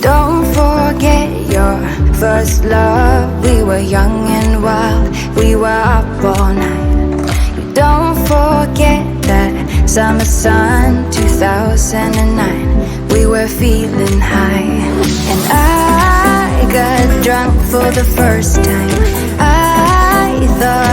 Don't forget your first love. We were young and wild, we were up all night. You don't forget that summer sun 2009. We were feeling high, and I got drunk for the first time. I thought